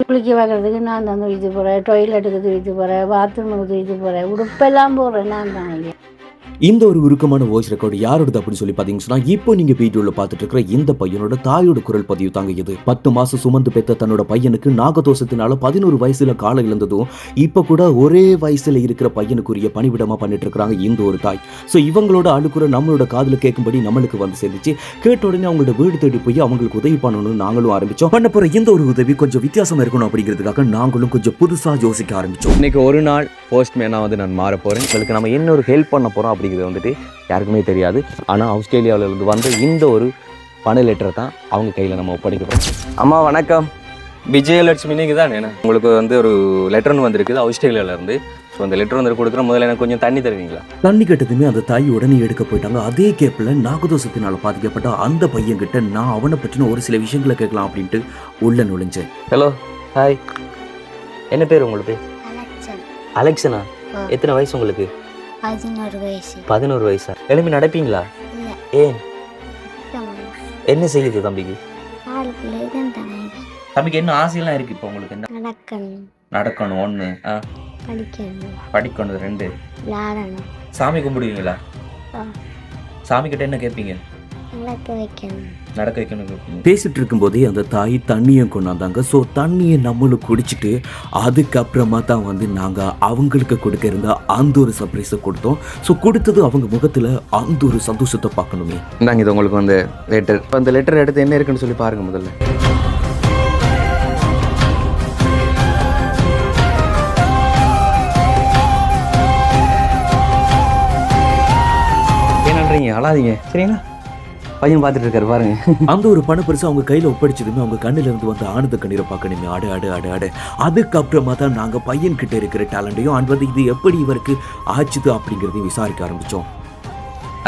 குளிக்க வைக்கிறதுக்கு நான் தான் தூக்கிட்டு போகிறேன், டொய்லெட்டுக்கு தூக்கிட்டு போகிறேன், பாத்ரூமுக்கு தூக்கிட்டு போகிறேன், உடுப்பெல்லாம் போடுறேன் நான் தான் ஐயா. இந்த ஒரு உருக்கமான வாய்ஸ் ரெக்கார்டு யாரோடது அப்படின்னு சொல்லி பார்த்தீங்கன்னா சொன்னா, இப்போ நீங்க வீடியோல பார்த்துட்டு இருக்கிற இந்த பையனோட தாயோட குரல் பதிவு தாங்க இது. 10 மாசம் சுமந்து பெற்ற தன்னோட பையனுக்கு நாகதோஷத்தினால 11 வயசுல காலை இழந்ததும் இப்போ கூட ஒரே வயசுல இருக்கிற பையனுக்குரிய பணிவிடமா பண்ணிட்டு இருக்காங்க இந்த ஒரு தாய். ஸோ இவங்களோட அழுக்குற நம்மளோட காதுல கேட்கும்படி நம்மளுக்கு வந்து சேர்ந்துச்சு. கேட்ட உடனே அவங்களோட வீடு தேடி போய் அவங்களுக்கு உதவி பண்ணணும்னு நாங்களும் ஆரம்பிச்சோம். பண்ண போற இந்த ஒரு உதவி கொஞ்சம் வித்தியாசமா இருக்கணும் அப்படிங்கிறதுக்காக நாங்களும் கொஞ்சம் புதுசா யோசிக்க ஆரம்பிச்சோம். இன்னைக்கு ஒரு நாள் போஸ்ட்மேனா வந்து நான் மாற போறேன். உங்களுக்கு நம்ம என்ன ஒரு ஹெல்ப் பண்ண போறோம் அப்படிங்கிறது வந்துட்டு யாருக்குமே தெரியாது. ஆனால் ஆஸ்திரேலியாவிலிருந்து வந்த இந்த ஒரு பண லெட்டரை தான் அவங்க கையில் நம்ம ஒப்படைக்கிறோம். அம்மா வணக்கம். விஜயலட்சுமி நீங்கள் தான் என்ன உங்களுக்கு வந்து ஒரு லெட்டர்னு வந்திருக்குது ஆஸ்திரேலியாவிலேருந்து. ஸோ அந்த லெட்டர் வந்து கொடுக்குற முதல்ல எனக்கு கொஞ்சம் தண்ணி தருவீங்களா? தண்ணி கட்டதுமே அந்த தாய் உடனே எடுக்க போயிட்டாங்க. அதே கேப்பில் நாகதோஷத்தினால் பாதிக்கப்பட்ட அந்த பையன் கிட்ட நான் அவனை பற்றின ஒரு சில விஷயங்களை கேட்கலாம் அப்படின்ட்டு உள்ள நுழைஞ்சேன். Hello, hi. என்ன பேர் உங்களுக்கு? அலெக்சனா. எத்தனை வயசு உங்களுக்கு? 11 வயசு. 11 வயசா? எழுப்பி நடப்பீங்களா? ஏன்? என்ன செய்யுது தம்பிக்கு? தம்பிக்கு என்ன ஆசையெல்லாம் இருக்கு இப்போ உங்களுக்கு? என்ன நடக்கணும்? 1 படிக்கணும், 2 சாமி கும்பிடுவீங்களா? சாமி கிட்ட என்ன கேட்பீங்க? நடக்க வைக்கணும். பேசிட்டு இருக்கும் போதே அந்த தாய் தண்ணியை கொண்டாந்தாங்க. ஸோ தண்ணியை நம்மளும் குடிச்சிட்டு அதுக்கப்புறமா தான் வந்து நாங்கள் அவங்களுக்கு கொடுக்க இருந்த அந்த ஒரு சர்ப்ரைஸை கொடுத்தோம். ஸோ கொடுத்தது அவங்க முகத்தில் அந்த ஒரு சந்தோஷத்தை பார்க்கணுமே. நாங்கள் இது உங்களுக்கு வந்து லெட்டர். இப்போ அந்த லெட்டர் எடுத்து என்ன இருக்குன்னு சொல்லி பாருங்க முதல்ல. என்னன்றீங்க? அழாதீங்க சரிங்களா? பையன் பார்த்துட்டு இருக்காரு பாருங்க. அந்த ஒரு பண பரிசு அவங்க கையில் ஒப்படைச்சதுமே அவங்க கண்ணில இருந்து வந்து ஆனந்த கண்ணீரை பார்க்கணுமே. ஆடு. அதுக்கப்புறமா தான் நாங்கள் பையன் கிட்ட இருக்கிற டேலண்டையும் அண்ட் வந்து இது எப்படி இவருக்கு ஆச்சுது அப்படிங்கிறதையும் விசாரிக்க ஆரம்பித்தோம்.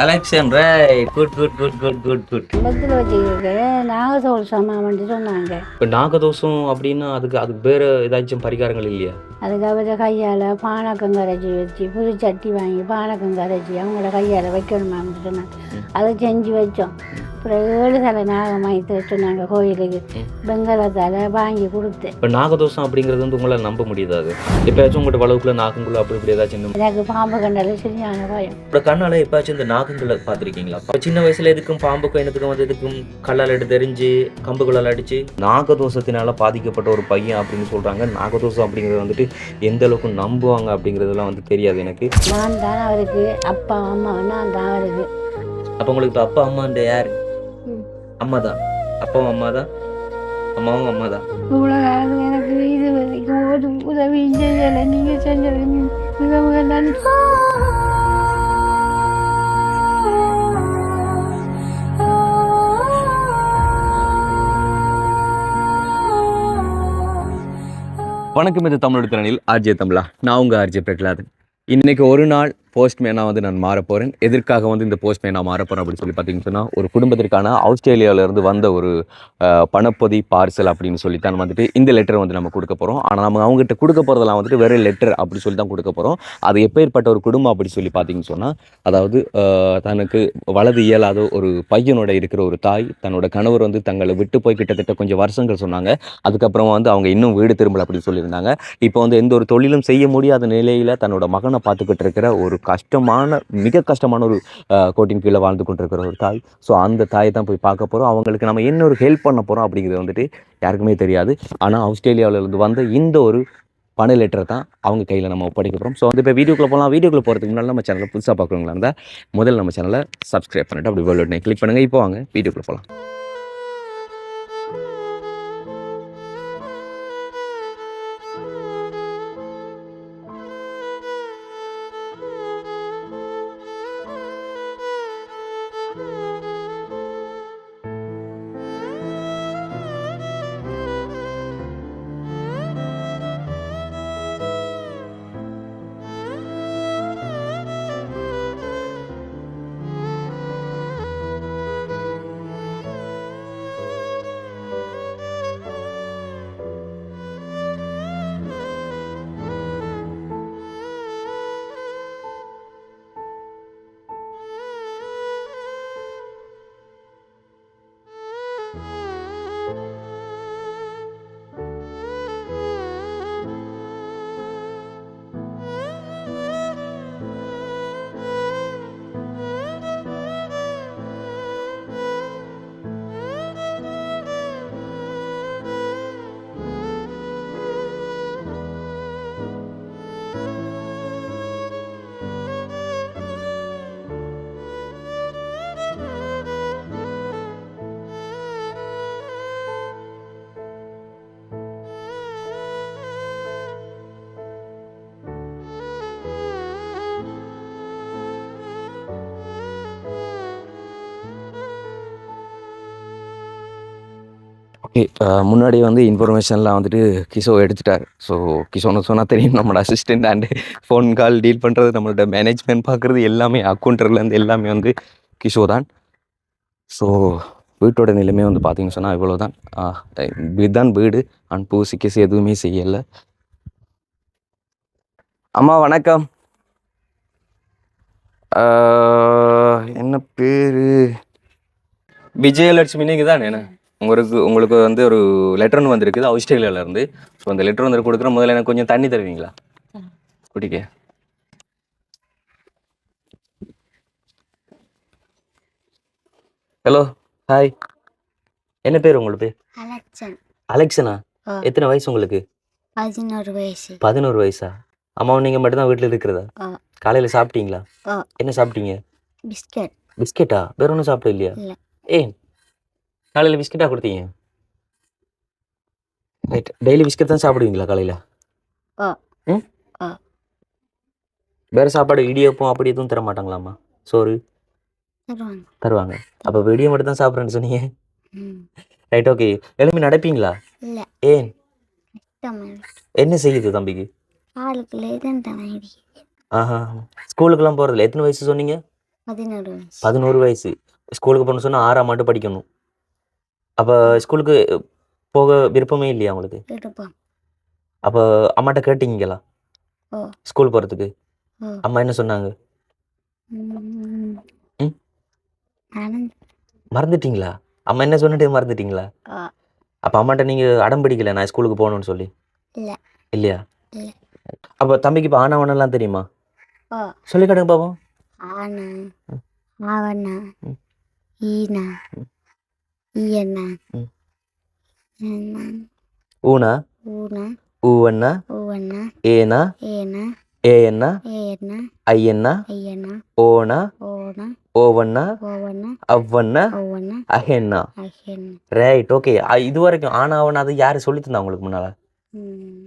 அலெக்சன் ரைட். குட். பக்கத்தில் வச்சுக்கிட்டு நாகதோஷம் சொன்னாங்க. இப்போ நாகதோஷம் அப்படின்னா அதுக்கு வேறு ஏதாச்சும் பரிகாரங்கள் இல்லையா? அதுக்கு அவரை கையால் பானக்கம் கரைச்சி வச்சு புது சட்டி வாங்கி பானக்கம் கரைச்சி அவங்களோட கையால் வைக்கணுமான்னு சொன்னாங்க. அதை செஞ்சு வச்சோம். அப்புறம் 7 தலை நாகம் வாங்கி சொன்னாங்க கோயிலுக்கு. வெங்கலத்தால் வாங்கி கொடுத்தேன். இப்போ நாகதோஷம் அப்படிங்கிறது வந்து உங்களால் நம்ப முடியாது. எப்போயாச்சும் உங்களோட வளவுக்குள்ள நாகங்குள்ள அப்படி ஏதாச்சும்? எனக்கு பாம்பு கண்டால சரியான பயம். இப்போ கண்ணால் எப்போயாச்சும் இந்த நாகங்களை பார்த்துருக்கீங்களா? இப்போ சின்ன வயசுல எதுக்கும் பாம்புக்கும் எனத்துக்கும் வந்து எதுக்கும் கல்லால் எடுத்து தெரிஞ்சு கம்புகளால் அடிச்சு நாகதோஷத்தினால பாதிக்கப்பட்ட ஒரு பையன் அப்படின்னு சொல்கிறாங்க. நாகதோஷம் அப்படிங்கிறது வந்துட்டு எந்த அளவுக்கு நம்புவாங்க அப்படிங்கிறதுலாம் வந்து தெரியாது எனக்கு. நான் தான் அவருக்கு அப்பா அம்மா. நான் தான் அவருக்கு. அப்போ உங்களுக்கு இப்போ அப்பா அம்மான்ற யார்? அம்மா தான். அப்பாவும் அம்மா தான், அம்மாவும் அம்மா தான். இவ்வளோ காலம் எனக்கு இது வரைக்கும் ஒரு உதவியும் செய்யலை. நீங்கள் செஞ்சது மிக நன்றி. வணக்கம். இது தமிழோட திறனில் ஆர்ஜே தமிழா. நான் உங்கள் ஆர்ஜே பிரகலாதன். இன்னைக்கு ஒரு நாள் போஸ்ட்மேனாக வந்து நான் மாற போகிறேன். எதற்காக வந்து இந்த போஸ்ட்மேனாக மாற போகிறேன் அப்படின்னு சொல்லி பார்த்தீங்கன்னு சொன்னால், ஒரு குடும்பத்திற்கான ஆஸ்திரேலியாவிலேருந்து வந்த ஒரு பணப்பொதி பார்சல் அப்படின்னு சொல்லி தான் வந்துட்டு இந்த லெட்டரை வந்து நம்ம கொடுக்க போகிறோம். ஆனால் நம்ம அவங்ககிட்ட கொடுக்க போகிறதெல்லாம் வந்துட்டு வேறு லெட்டர் அப்படி சொல்லி தான் கொடுக்க போகிறோம். அது எப்பேற்பட்ட ஒரு குடும்பம் அப்படி சொல்லி பார்த்தீங்கன்னு சொன்னால், அதாவது தனக்கு வலது இயலாத ஒரு பையனோட இருக்கிற ஒரு தாய், தன்னோட கணவர் வந்து தங்களை விட்டு போய் கிட்டத்தட்ட கொஞ்சம் வருஷங்கள் சொன்னாங்க. அதுக்கப்புறமா வந்து அவங்க இன்னும் வீடு திரும்பல அப்படின்னு சொல்லியிருந்தாங்க. இப்போ வந்து எந்த ஒரு தொழிலும் செய்ய முடியாத நிலையில் தன்னோட மகனை பார்த்துக்கிட்டு இருக்கிற ஒரு மிக கஷ்டமான ஒரு கோட்டின் கீழே வாழ்ந்து கொண்டிருக்கிற ஒரு தாய். ஸோ அந்த தாயை தான் போய் பார்க்க போகிறோம். அவங்களுக்கு நம்ம என்ன ஒரு ஹெல்ப் பண்ண போகிறோம் அப்படிங்கிறது வந்துட்டு யாருக்குமே தெரியாது. ஆனால் ஆஸ்திரேலியாவிலேருந்து வந்த இந்த ஒரு பண லெட்டரை தான் அவங்க கையில் நம்ம ஒப்படைக்க போகிறோம். ஸோ வந்து இப்போ வீடியோக்குள்ளே போகலாம். வீடியோக்குள்ளே போகிறதுக்கு முன்னாடி நம்ம சேனலை புதுசாக பார்க்குறவங்களா இருந்தால் முதல்ல நம்ம சேனலை சப்ஸ்கிரைப் பண்ணிட்டு அப்படி பெல் பட்டனை கிளிக் பண்ணுங்கள். இப்போ வாங்க வீடியோக்குள்ளே போகலாம். முன்னாடி வந்து இன்ஃபர்மேஷன்லாம் வந்துட்டு கிஷோ எடுத்துட்டார். ஸோ கிஷோன்னு சொன்னால் தெரியும், நம்மளோட assistant and phone call deal பண்ணுறது, நம்மளோட மேனேஜ்மெண்ட் பார்க்குறது எல்லாமே, அக்கௌண்டர்லேருந்து எல்லாமே வந்து கிஷோ தான். ஸோ வீட்டோட நிலைமை வந்து பார்த்தீங்கன்னு சொன்னால் இவ்வளோ தான். இதுதான் வீடு. அண்ட் பூசி கிசு எதுவுமே செய்யலை. அம்மா வணக்கம். என்ன பேர்? விஜயலட்சுமி நீங்கள் தான் என்ன? உங்களுக்கு வந்து ஒரு லெட்டர் ஒன்று வந்திருக்குது ஆஸ்திரேலியாவிலேருந்து. ஸோ அந்த லெட்டர் வந்து கொடுக்குற முதல்ல எனக்கு கொஞ்சம் தண்ணி தருவீங்களா குடிக்க? Hello, hi. என்ன பேர் உங்களுக்கு? பேர் அலெக்சன். அலெக்சனா? ஆ. எத்தனை வயசு உங்களுக்கு? 11 வயசு. 11 வயசா? அம்மாவும் நீங்கள் மட்டும்தான் வீட்டில் இருக்கிறதா? ஆ. காலையில் சாப்பிட்டீங்களா? ஆ. என்ன சாப்பிட்டீங்க? பிஸ்கட். பிஸ்கெட்டா? வேற ஒன்றும் சாப்பிட இல்லையா? இல்ல. ஏன் காலையில் பிஸ்கெட்டா கொடுத்தீங்க? ரைட். டெய்லி பிஸ்கெட் தான் சாப்பிடுவீங்களா காலையில்? ஆ. ம். ஆ. வேறு சாப்பாடு இடியப்பம் அப்படி எதுவும் தர மாட்டாங்களாம்மா? சோறு தருவாங்க. தருவாங்க. அப்போ வெடியை மட்டும் தான் சாப்பிட்றேன்னு சொன்னீங்க. ம். Right, okay. எழுப்பி நடப்பீங்களா? இல்ல. ஏன்? தமிழ். என்ன செய்யுது தம்பிக்கு? ஆளுக்குள்ள தான் தமிழ். ஆஹா. ஸ்கூலுக்கெல்லாம் போகிறதில்ல. எத்தனை வயசு சொன்னீங்க? 11 வயசு. 11 வயசு. ஸ்கூலுக்கு போகணும்னு சொன்னால் 6ஆம் ஆண்டு படிக்கணும். அப்போ ஸ்கூலுக்கு போக விருப்பமே இல்லையா உங்களுக்கு? இருப்போம். அப்போ அம்மாட்ட கேட்டீங்களா ஓ. ஸ்கூல் போகிறதுக்கு? ஓ. அம்மா என்ன சொன்னாங்க? ம். ம். நானும். மறந்துட்டீங்களா? அம்மா என்ன சொன்னிட்டு மறந்துட்டீங்களா? ஆ. அப்போ அம்மாட்ட நீங்கள் அடம் பிடிக்கல நான் ஸ்கூலுக்கு போகணும்னு சொல்லி? இல்ல. இல்லையா? இல்ல. அப்போ தம்பிக்கு இப்போ ஆனவனெல்லாம் தெரியுமா? ஓ. சொல்லி காட்டுங்க பாப்போம். ஆனா, ஆவண்ணா, ம். ஈனா, ம். ஈயண்ணா, ம். ஏண்ணா, ஊனா, ஊனா, ஊவண்ணா, ஊவண்ணா, ஏனா, ஏனா, ஏயண்ணா, ஏயண்ணா, ஐயண்ணா, ஐயண்ணா, ஓனா, ஓனா, ஓவண்ணா, ஓவண்ணா, அவ்வண்ணா, ஓவண்ணா, அஹெண்ணா. அஹெண்ணா. Right, okay. இது வரைக்கும் ஆனாவண்ணா அது யார் சொல்லி தந்தா உங்களுக்கு முன்னால்? ம்.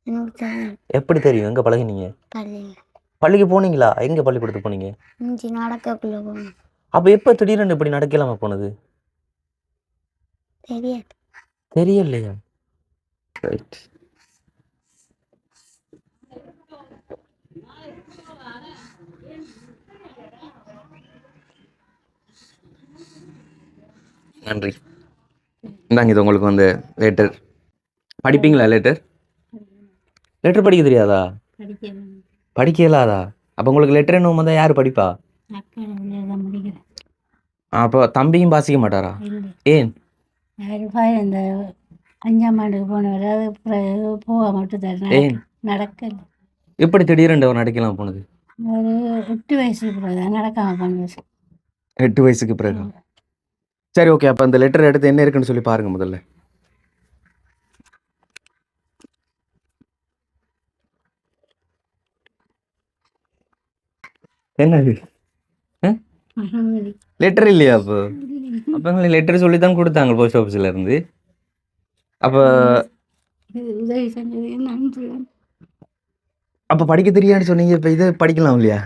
எனக்கு தெரியும். எப்படி தெரியும்? எங்கே பழகினீங்க? பள்ளியில். பள்ளிக்கு போனீங்களா? எங்கே பள்ளிக்கூடத்துக்கு போனீங்க? இஞ்சி நடக்கக்குள்ள போகணும். அப்போ எப்போ திடீர்னு இப்படி நடக்கலாமா போனது? தெரியாது. தெரியலையா? ரைட். நன்றி. இந்தாங்க, இது உங்களுக்கு வந்து லெட்டர். படிப்பீங்களா லெட்டர்? லெட்டர் படிக்க தெரியாதா? படிக்க இயலாதா? அப்போ உங்களுக்கு லெட்டர் என்ன வந்தால் யார் படிப்பா? அப்போ தம்பியும் வாசிக்க மாட்டாரா? ஏன்? இந்த 5ஆம் ஆண்டுக்கு போனவர் அது போக மட்டும் ஏன்? நடக்கல. எப்படி திடீரென்று அவர் நடக்கலாம் போனது? ஒரு 8 வயசுக்கு பிறகு நடக்காம போனது. 8 வயசுக்கு பிறகு. சரி, ஓகே. அப்போ அந்த லெட்டர் எடுத்து என்ன இருக்குன்னு சொல்லி பாருங்க முதல்ல. என்னது? லெட்டர் இல்லையா? அப்போ உங்களுக்கு லெட்டர் சொல்லி தான் கொடுத்தாங்க போஸ்ட் ஆஃபீஸில் இருந்து. அப்போ உதவி செஞ்சது நன்றி. அப்போ படிக்க தெரியாதுன்னு சொன்னீங்க. இப்போ இதை படிக்கலாம் இல்லையா?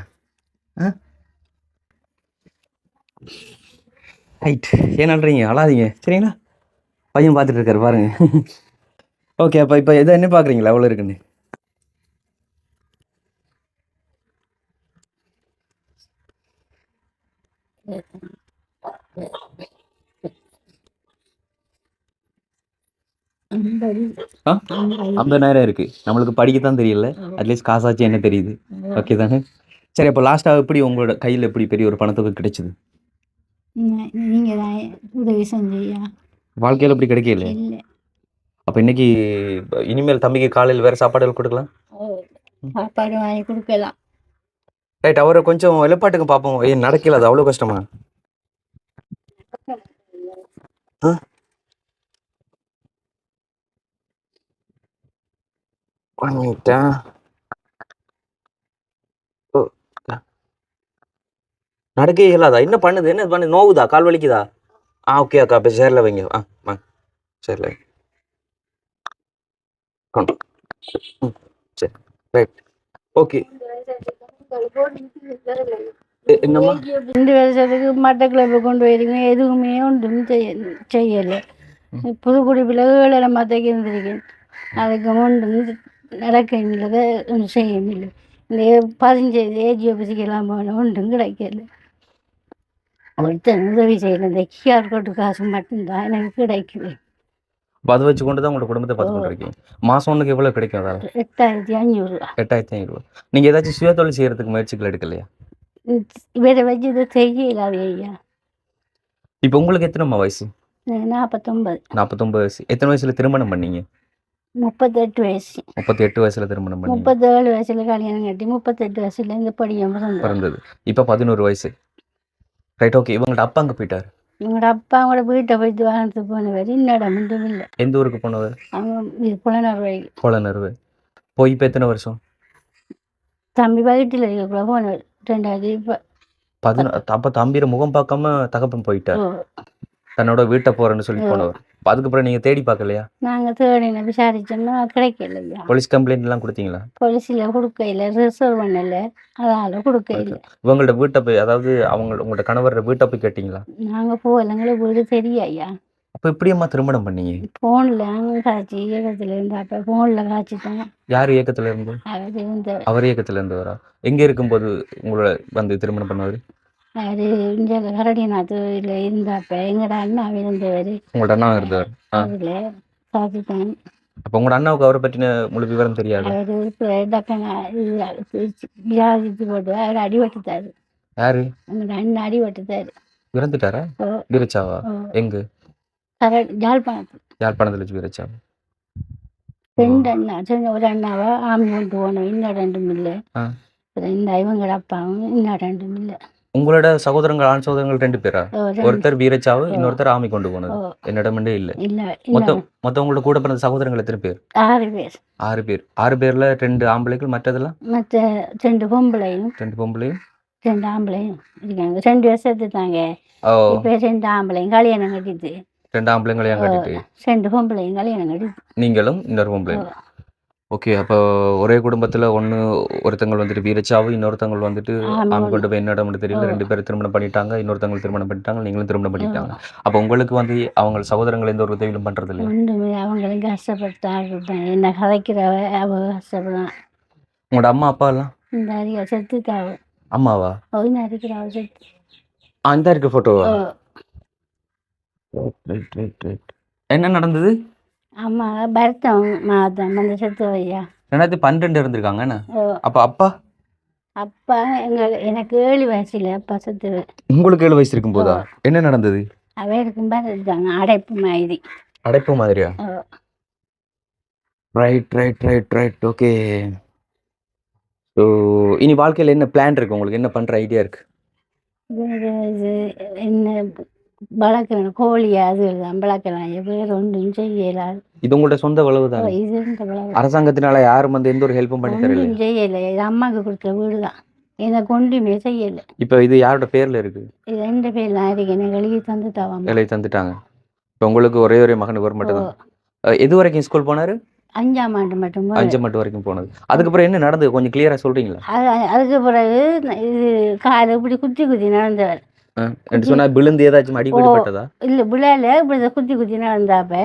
ரைட். ஏன் நன்றீங்க? அழாதீங்க சரிங்களா? பையன் பார்த்துட்டு இருக்காரு பாருங்க. ஓகே. அப்போ இப்போ இதை என்ன பார்க்குறீங்களா எவ்வளோ இருக்குன்னு? ஆ 50,000 இருக்கு. நம்மளுக்கு படிக்கத்தான் தெரியல. அட்லீஸ்ட் காசாச்சு என்ன தெரியுது. ஓகே தானே? சரி, அப்போ லாஸ்ட்டாக எப்படி உங்களோட கையில் எப்படி பெரிய ஒரு பணத்தொகை கிடைச்சது? நீங்கள் தான் உதவி செஞ்சியா? வாழ்க்கையில் எப்படி கிடைக்கல? இல்லை. அப்போ இன்னைக்கு இனிமேல் தம்பிக்கு காலையில் வேறு சாப்பாடுகள் கொடுக்கலாம். சாப்பாடு வாங்கி கொடுக்கலாம். ரைட். அவரை கொஞ்சம் வெளிப்பாட்டுக்கு பார்ப்போம். ஏன் நடக்கல? அது அவ்வளோ கஷ்டமா? நடக்க இயலாதா? என்ன பண்ணுது? என்ன பண்ணுது? நோவுதா? கால் வலிக்குதா? ஓகே அக்கா. இப்போ சேரில் வைங்க. வாங்க சேரில் வைங்க. கொண்டு. சரி, ரைட், ஓகே. என்னம்மா 2 வருஷத்துக்கு மட்டக்களப்பு கொண்டு போயிருக்கேன், எதுவுமே ஒன்றும் செய்யலை. புதுக்குடிப்பில் 7 மத்தைக்கு இருந்திருக்கேன், அதுக்கு ஒன்றும் நடக்கவில்லை, ஒன்றும் செய்யவில்லை. இந்த 15 ஏஜி ஆஃபீஸுக்கெல்லாம் போன ஒன்றும் கிடைக்கல. ஒருத்தன் உதவி செய்யல, இந்த கியூஆர் கோட்டு காசு மட்டும்தான் எனக்கு கிடைக்குது. அப்ப அதை வச்சு கொண்டு தான் உங்களோட குடும்பத்தை பார்த்து கொண்டு இருக்கீங்க. மாசம் ஒன்றுக்கு எவ்வளோ கிடைக்கும் அதால்? 8500 ரூபா. 8500. நீங்கள் ஏதாச்சும் சுய தொழில் செய்யறதுக்கு முயற்சிகள் எடுக்கலையா? இவரை வச்சு இதை செய்யலாது ஐயா. இப்போ உங்களுக்கு எத்தனைம்மா வயசு? 49. 49 வயசு. எத்தனை வயசுல திருமணம் பண்ணீங்க? 38 வயசு. 38 வயசுல திருமணம் பண்ணீங்க. 37 வயசுல கல்யாணம் கட்டி 38 வயசுல இந்த படியம் பிறந்தது. இப்போ 11 வயசு. Right, okay. இவங்கள்ட்ட அப்பா அங்கே போயிட்டார். இவங்களோட அப்பா அவங்களோட வீட்டை போயிட்டு வாழ்ந்து போனவர், இன்னும் மட்டும் இல்லை. எந்த ஊருக்கு போனவர்? அவங்க இது புலனர்வாய்க்கு. கோலனர்வு. போய் இப்போ எத்தனை வருஷம்? தம்பி வயிற்றில் இருக்கக்குள்ள போனவர் 2000. அப்போ தம்பியை முகம் பார்க்காம தகப்பன் போயிட்டார். ஓ, தன்னோட வீட்டை போறேன்னு சொல்லி போனவர். அதுக்கப்புறம் நீங்க தேடி பார்க்கலையா? நாங்கள் தேடின விசாரிச்சோம்னா கிடைக்கல ஐயா. போலீஸ் கம்ப்ளைண்ட் எல்லாம் கொடுத்தீங்களா? போலீஸில் கொடுக்கையில் ரிசர்வ் பண்ணல, அதால் கொடுக்கையில். இவங்கள்ட்ட வீட்டை போய், அதாவது உங்களோட கணவர் வீட்டை போய் கேட்டீங்களா? நாங்கள் போகலைங்களே, வீடு தெரியும் ஐயா. அப்போ எப்படியம்மா திருமணம் பண்ணீங்க? ஃபோனில் நாங்கள் காய்ச்சி இயக்கத்தில் இருந்து, அப்போ ஃபோனில் காய்ச்சிட்டாங்க. யார் இயக்கத்துல இருந்து? அவர் இருந்தவர். அவர் இயக்கத்துல இருந்தவரா? எங்க இருக்கும்போது உங்களை வந்து திருமணம் பண்ணவர்? அவர் இங்கே கரடிநாத்தில் இருந்தாப்ப எங்களோட அண்ணா இருந்தவர். உங்களோட அண்ணா இருந்தவர். அதில் காய்ச்சிட்டாங்க. அப்போ உங்களோட அண்ணாவுக்கு அவரை பற்றின முழு விவரம் தெரியாது? அவர் டக்குன்னு விசாரிச்சு போட்டு அவர் அடிபட்டுட்டாரு. யாரு? எங்களோட அண்ணன் அடிபட்டுட்டாரு. இறந்துட்டாரா? ஓ, வீரச்சாவா? ஓ. எங்க? யாழ்ப்பாணத்தில் யாழ்ப்பாணத்துல வச்சு வீரச்சாவா? 2 அண்ணா. ஒரு அண்ணாவை ஆமி கொண்டு போனோம், இன்னும் 2 இல்லை. ஆ. இவங்களோட அப்பாவும் இன்னும் 2 இல்லை. உங்களோட சகோதரங்கள், ஆண் சகோதரங்கள் 2 பேரா? ஒருத்தர் வீரச்சாவு, இன்னொருத்தர் ஆமி கொண்டு போனது. என்னிடமே இல்லை. இல்லை, மொத்தம் உங்களோட கூட பிறந்த சகோதரங்கள் எத்தனை பேர்? 6 பேர். 6 பேர். 6 பேர்ல 2 ஆம்பளைகள், மற்றதெல்லாம்? மற்ற 2 பொம்பளையும் 2 பொம்பளையும் 2 ஆம்பளையும் இருக்காங்க. 2 வருஷத்து தாங்க. ஓ. இப்போ 2 ஆம்பளையும் கல்யாணம் கட்டிட்டு, 2 ஆம்பளைங்களையும் கட்டிட்டு 2 பொம்பளையும் கல்யாணம் கட்டிட்டு. நீங்களும் இன்னொரு பொம்பளையும். ஓகே. அப்போ ஒரே குடும்பத்துல ஒருத்தங்க வந்துட்டு வீரச்சாவு, இன்னொருத்தங்க வந்துட்டு ஆமி கொண்டு போய் என்னிடம் தெரியல, 2 பேரும் திருமணம் பண்ணிட்டாங்க, இன்னொருத்தவங்க திருமணம் பண்ணிட்டாங்க, நீங்களும் திருமணம் பண்ணிட்டாங்க. அப்போ உங்களுக்கு வந்து அவங்க சகோதரங்கள் எந்த ஒரு உதவியும் பண்றது இல்லையா? ஒன்றுமே அவங்களும் கஷ்டப்பட்டாங்க. என்ன கதைக்கிறவ அவ கஷ்டப்படான். உங்களோட அம்மா அப்பா எல்லாம்? இந்த அறிக்கை செத்துட்டாவ. அம்மாவா? ஒன்று அறிக்கிறாவ செத்து. அந்த இருக்க போட்டோவா? என்ன நடந்தது? அம்மா பரத்தம் மாதம் அந்த செத்து ஐயா. 2012 இருந்திருக்காங்க என்ன? அப்ப அப்பா? அப்பா எனக்கு 7 வயசுல அப்பா செத்து. உங்களுக்கு 7 வயசு இருக்கும் போதா? என்ன நடந்தது? அவ இருக்கும்போது இருக்காங்க, அடைப்பு மாதிரி. அடைப்பு மாதிரியா? Right right right right okay. So இனி வாழ்க்கையில் என்ன பிளான் இருக்கு உங்களுக்கு? என்ன பண்ற ஐடியா இருக்கு? என்ன வளர்க்கணும், கோழியா அது வளர்க்கலாம், வேற ஒன்றும் செய்யலாது. இது உங்களோட சொந்த வளவு தான்? இது இந்த வளவு. அரசாங்கத்தினால யாரும் வந்து எந்த ஒரு ஹெல்ப்பும் பண்ணி தரல? ஒன்றும் செய்யலை, இது அம்மாவுக்கு கொடுத்த வீடு தான், எனக்கு ஒன்றுமே செய்யலை. இப்போ இது யாரோட பேர்ல இருக்கு? இது 2 பேர் தான் இருக்கு, எனக்கு எழுதி தந்துட்டாவாங்க. எழுதி தந்துட்டாங்க. இப்போ உங்களுக்கு ஒரே மகன் ஒரு மட்டும் தான். எது வரைக்கும் ஸ்கூல் போனாரு? 5ஆம் ஆண்டு மட்டும். 5 மட்டும் வரைக்கும் போனது. அதுக்கப்புறம் என்ன நடந்தது கொஞ்சம் கிளியரா சொல்றீங்களா? அதுக்கு பிறகு இது காலை இப்படி குத்தி குத்தி நடந்தவர். சொன்னா விழுந்து ஏதாச்சும் அடிபட்டதா? இல்லை, விழால இப்படி குத்தி குத்தி நடந்தாப்ப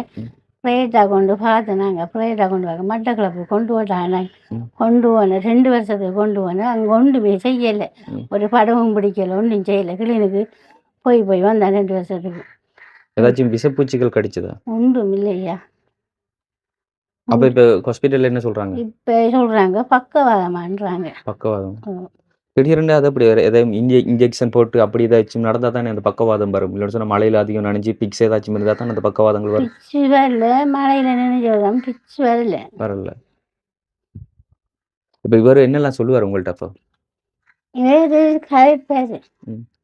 ப்ரைவேட்டாக கொண்டு பார்த்தேன். நாங்கள் ப்ரைவேட்டாக கொண்டு வாங்க மட்டக்களப்பு கொண்டு போட்டாங்க. கொண்டு போனேன் 2 வருஷத்துக்கு கொண்டு போனேன். அங்கே ஒன்றுமே செய்யலை, ஒரு படமும் பிடிக்கலை, ஒன்றும் செய்யலை. கிளினிக்கு போய் வந்தேன் 2 வருஷத்துக்கு. ஏதாச்சும் விஷப்பூச்சிகள் கடிச்சதா? ஒன்றும் இல்லையா. அப்போ இப்போ ஹாஸ்பிட்டலில் என்ன சொல்றாங்க? இப்போ சொல்கிறாங்க பக்கவாதமான்றாங்க. பக்கவாதம்? திடீர்னு அது அப்படி ஏதாவது இன்ஜெக்ஷன் போட்டு அப்படி ஏதாச்சும் நடந்தால் தானே அந்த பக்கவாதம் வரும். இல்லைன்னு சொன்னால் மழையில் அதிகம் நனைஞ்சு பிக்ஸ் ஏதாச்சும் இருந்தால் தானே அந்த பக்கவாதங்கள் வரும். பிச்சு வரல, மழையில் நினைஞ்சதான் பிச்சு வரல. இப்போ இவர் என்னெல்லாம் சொல்லுவார் உங்கள்கிட்ட? அப்போ வேறு கதைப்பாரு.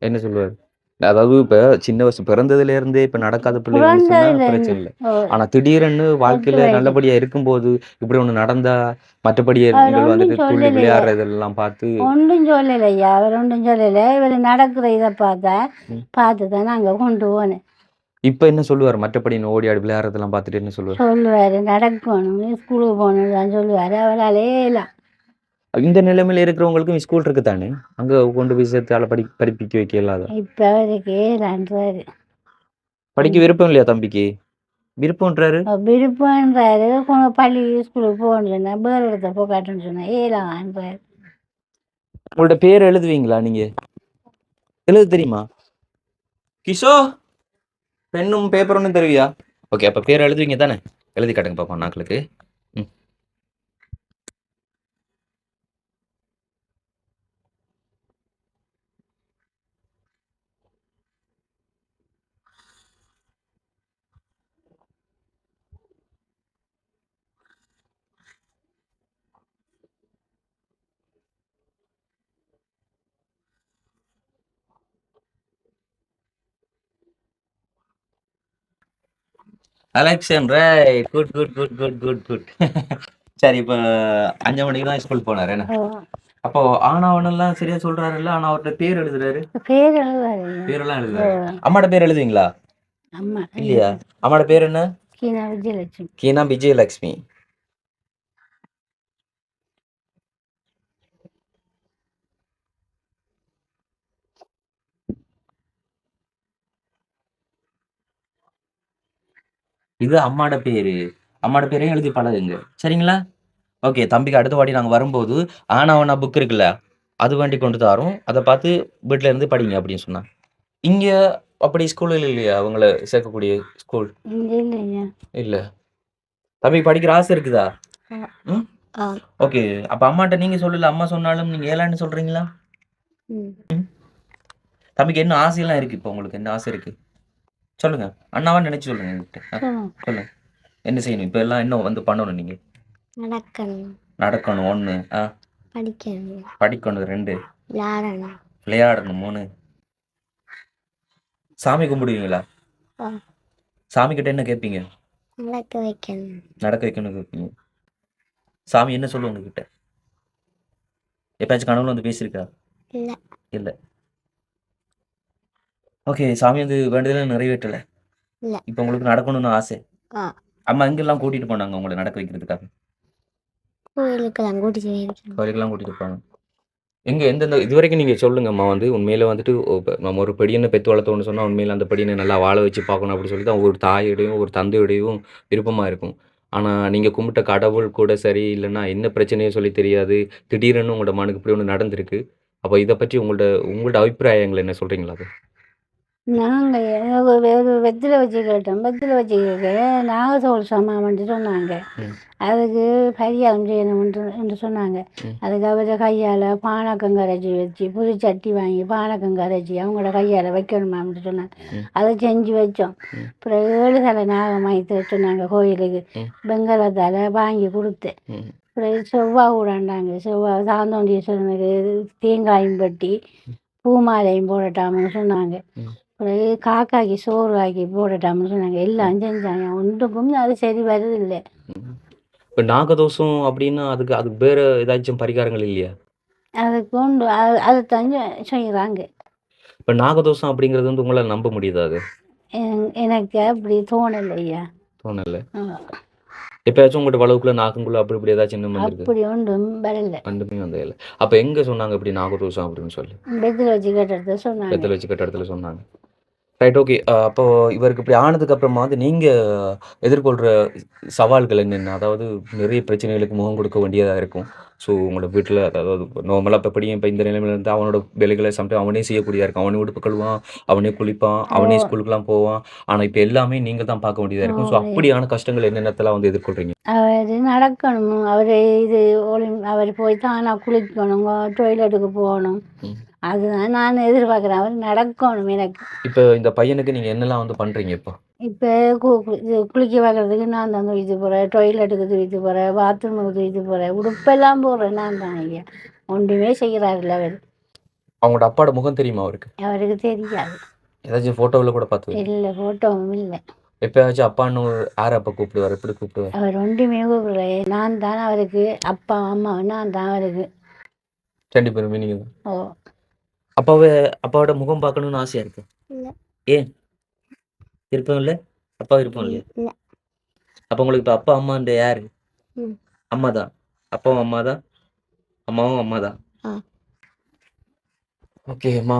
என்ன சொல்லுவார்? அதாவது இப்போ சின்ன வயசு பிறந்ததுல இருந்தே இப்போ நடக்காத பிள்ளைங்க பிரச்சனை இல்லை. ஆனா திடீர்னு வாழ்க்கையில நல்லபடியா இருக்கும்போது இப்படி ஒண்ணு நடந்தா மற்றபடி நீங்கள் வந்துட்டு துள்ளி விளையாடுறதெல்லாம் பார்த்து ஒன்றும் சொல்லலையா. அவர் ஒன்றும் சொல்லலை. இவர் நடக்கிற இதை பார்த்து தான் நாங்கள் கொண்டு போனேன். இப்போ என்ன சொல்லுவார்? மற்றபடி ஓடி ஆடி விளையாடுறதெல்லாம் பார்த்துட்டு என்ன சொல்லுவார்? நடக்கணும், ஸ்கூலுக்கு போகணும் தான் சொல்லுவார். அவராலே எல்லாம் இந்த நிலைமையில இருக்கிறவங்களுக்கும் ஸ்கூல் இருக்கு தானே, அங்க கொண்டு போய் சேர்த்து படிப்பிக்க வைக்க இல்லாத. இப்போ அவருக்கு ஏழான்றாரு. படிக்க விருப்பம் இல்லையா தம்பிக்கு? விருப்பம்ன்றாரு. விருப்பம்ன்றாரு. பள்ளி ஸ்கூலுக்கு போகணும்னு சொன்னா வேறு இடத்த போய் காட்டுன்னு சொன்னா ஏழான்றாரு. உங்களோட பேர் எழுதுவீங்களா நீங்க? எழுத தெரியுமா? கிஷோ பெண்ணும் பேப்பர் ஒன்றும் தருவியா? ஓகே, அப்ப பேர் எழுதுவீங்க தானே? எழுதி காட்டுங்க பாப்போம் நாக்களுக்கு. ம். அலெக்சன் right. Good good good good good good. சரி, இப்போ 5 மணிக்கு தான் ஸ்கூல் போனாரு என்ன? அப்போ ஆனாவனெல்லாம் சரியா சொல்றாருல்ல, ஆனா அவர்கிட்ட பேர் எழுதுறாரு. பேர் எழுதுவாரு. பேரெல்லாம் எழுதுறாரு. அம்மாட பேர் எழுதுவீங்களா? அம்மா இல்லையா? அம்மாட பேர் என்ன? கீனா விஜயலட்சுமி. கீனா விஜயலட்சுமி. இது அம்மாட பேரு. அம்மாட பேரையும் எழுதி பழகுங்க. சரிங்களா? ஓகே. தம்பிக்கு அடுத்த வாட்டி நாங்க வரும்போது, ஆனா புக் இருக்குல்ல, அது வண்டி கொண்டு தாரோம். அத பார்த்து வீட்ல இருந்து படிங்க அப்படின்னு சொன்னா. இங்க அப்படி ஸ்கூல்கள் இல்லையா? அவங்கள சேர்க்கக்கூடிய ஸ்கூல்? இங்கே இல்லைங்க. இல்ல. தம்பிக்கு படிக்கிற ஆசை இருக்குதா? ம். ஆ. ஓகே. அப்ப அம்மாட்ட நீங்க சொல்லல. அம்மா சொன்னாலும் நீங்க ஏலான்னு சொல்றீங்களா? ம். தம்பிக்கு என்ன ஆசையெல்லாம் இருக்கு இப்போ உங்களுக்கு? என்ன ஆசை இருக்கு? சொல்லுங்க. அண்ணாவா நினைச்சு சொல்லுங்க என்கிட்ட. சொல்லுங்க. என்ன செய்யணும்? இப்ப எல்லாம் என்ன வந்து பண்ணணும் நீங்க? நடக்கணும். நடக்கணும் 1. படிக்கணும். படிக்கணும் 2. விளையாடணும். விளையாடணும் 3. சாமி கும்பிடுவீங்களா? சாமி கிட்ட என்ன கேட்பீங்க? நடக்க வைக்கணும். நடக்க வைக்கணும் கேட்பீங்க. சாமி என்ன சொல்லும் உங்ககிட்ட? எப்பயாச்சும் கனவுல வந்து பேசியிருக்கா? இல்ல. இல்ல. ஓகே. சாமி வந்து வேண்டுதல நிறைவேற்றல. இல்ல. இப்ப உங்களுக்கு நடக்கணும்னு ஆசை. ஆ. அம்மா எங்கெல்லாம் கூட்டிட்டு போனாங்க உங்கள நடக்க வைக்கிறதுக்காக? கோயிலுக்கெல்லாம் கூட்டிட்டு போயிருக்கேன். கோயிலுக்கெல்லாம் கூட்டிட்டு போனாங்க. எங்க எந்தெந்த இதுவரைக்கும் நீங்க சொல்லுங்கம்மா வந்து உண்மையில வந்துட்டு நம்ம ஒரு பெடியன பெத்து வளர்த்தோம்னு சொன்னா, உண்மையில அந்த பெடியன நல்லா வாழ வச்சு பார்க்கணும் அப்படின்னு சொல்லி தான் ஒரு தாயோடையும், ஒரு தந்தையோடையும் விருப்பமா இருக்கும். ஆனா, நீங்க கும்பிட்ட கடவுள் கூட சரி, இல்லன்னா என்ன பிரச்சனையோ சொல்லி தெரியாது. திடீரென்னு உங்களோட மகனுக்கு இப்படி ஒண்ணு நடந்திருக்கு. அப்ப இத பற்றி உங்களோட உங்களோட அபிப்பிராயங்கள் என்ன சொல்றீங்களா அது? நாங்க ஒரு வெத்தில வச்சு கேட்டோம். வெத்தில வச்சு கேட்க நாகதோல் சமாமன்ட்டு சொன்னாங்க. ம். அதுக்கு பரிகாரம் செய்யணும் என்று சொன்னாங்க. ம். அதுக்கு அவர கையால் பானகம் கரைச்சி வச்சு புது சட்டி வாங்கி பானகம் கரைச்சி அவங்களோட கையால் வைக்கணுமாம்னு சொன்னாங்க. ம். அதை செஞ்சு வச்சோம். ம். அப்புறம் 7 தலை நாகம் வாங்கி சொன்னாங்க கோயிலுக்கு. ம். வெங்கலத்தால் வாங்கி கொடுத்தேன். ம். அப்புறம் செவ்வாய் கூடாண்டாங்க. செவ்வாய் சாந்தோண்டீஸ்வரனுக்கு தேங்காயும் வெட்டி பூமாலையும் போடட்டாம்னு சொன்னாங்க. ம். பிறகு காக்காய்க்கு சோறு ஆக்கி போடட்டாம்னு சொன்னாங்க. எல்லாம் செஞ்சாங்க. ஒன்றுக்கும் அது சரி வருதில்லை. ம். இப்ப நாகதோஷம் அப்படின்னா அதுக்கு அதுக்கு வேற ஏதாச்சும் பரிகாரங்கள் இல்லையா? அது கொண்டு அதை தஞ்சு செய்கிறாங்க. இப்ப நாகதோஷம் அப்படிங்கிறது வந்து உங்களால நம்ப முடியுதா அது? எனக்கு அப்படி தோணலையா. தோணல. ஆ, எப்பயாச்சும் உங்கள்ட்ட வளவுக்குள்ள நாக்குக்குள்ள அப்படி இப்படி ஏதாச்சும் இன்னும் வந்திருக்கு? அப்படி ஒன்றும் வரல. ரெண்டுமே வந்தது இல்ல. அப்ப எங்க சொன்னாங்க இப்படி நாகதோஷம் அப்படின்னு சொல்லி? பெத்தில் வச்சு கேட்டது சொன்னாங்க. வெத்தல வச்சு கட்ட இடத்துல சொன்னாங்க. Right, okay. அப்போ இவருக்கு இப்படி ஆனதுக்கு அப்புறமா வந்து நீங்க எதிர்கொள்ற சவால்கள் என்னென்ன? அதாவது நிறைய பிரச்சனைகளுக்கு முகம் கொடுக்க வேண்டியதா இருக்கும். ஸோ உங்களோட வீட்ல அதாவது நார்மலா இப்ப படியும் இப்ப இந்த நிலைமையில இருந்தா அவனோட வேலைகள சம்டைம் அவனே செய்யக்கூடியதா இருக்கும். அவனே உடுப்பு கழுவுவான், அவனே குளிப்பான், அவனே ஸ்கூலுக்குலாம் போவான். ஆனா இப்ப எல்லாமே நீங்க தான் பார்க்க வேண்டியதா இருக்கும். ஸோ அப்படியான கஷ்டங்கள் என்னென்னத்தெல்லாம் வந்து எதிர்கொள்றீங்க? அவர் நடக்கணும். அவர் இது அவர் போய் தானா குளிக்கணும், டொய்லெட்டுக்கு போகணும். ம். அதுதான் நான் எதிர்பார்க்குறேன். அவர் நடக்கணும் எனக்கு. இப்ப இந்த பையனுக்கு நீங்க என்னலாம் வந்து பண்றீங்க இப்போ? இப்போ இது குளிக்க வைக்கிறதுக்கு நான் தான் தூக்கிட்டு போகிறேன், டொய்லெட்டுக்கு தூக்கிட்டு போகிறேன், பாத்ரூமுக்கு தூக்கிட்டு போகிறேன், உடுப்பெல்லாம் போடுறேன் நான் தான் ஐயா. ஒன்றுமே செய்கிறாருல்ல அவர். அவங்களோட அப்பாவோட முகம் தெரியுமா அவருக்கு? அவருக்கு தெரியாது. ஏதாச்சும் ஃபோட்டோவுல கூட பார்த்து இல்லை, ஃபோட்டோவும் இல்லை. எப்பயாச்சும் அப்பான்னு யார அப்ப கூப்பிடுவாரு? எப்படி கூப்பிடுவாரு? அவர் ஒன்றுமே கூப்பிடல. நான் தான் அவருக்கு அப்பா, அம்மா நான் தான் அவருக்கு. 2 பேருமே நீங்க தான். ஓ. அப்பாவோட முகம் பார்க்கணும்னு ஆசையா இருக்கு. இல்லை. ஏன்? விருப்பம் இல்ல? அப்பா விருப்பம் இல்லையா? இல்லை. அப்ப உங்களுக்கு இப்ப அப்பா, அம்மான்ற யாரு? ம். அம்மா தான். அப்பாவும் அம்மா தான். அம்மாவும் அம்மா தான். ஆ. ஓகே அம்மா,